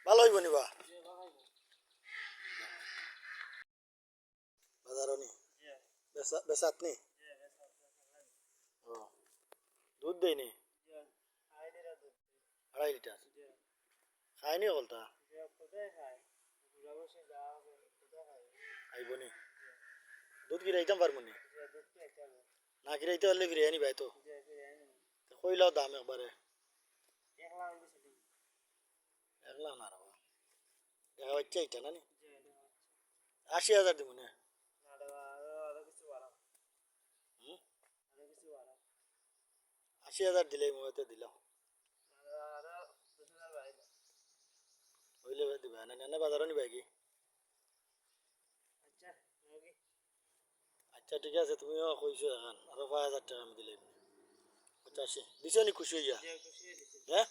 ভালো হইব নিবা বাজারও নি বেসাত নি ও দুধ দেয় নি 2.5 লিটার খায়নি কলতা আইব নি দুধ গিরাইতাম পারবো নি না গিরাইতে পারলে ফিরে আনি ভাই তো কইলাও দাম একবারে 1 লাখ না রাখো দেখা হচ্ছে এইটা না নি 80,000 দিব না 80,000 দিলে মই তো দিলাম হইলে দিবা না না বাজারও নিবা কি আচ্ছা ঠিক আছে তুমিও কইছো এখন আরো 5,000 টাকা আমি দিলে 85 দিছো নি খুশি হইয়া হ্যাঁ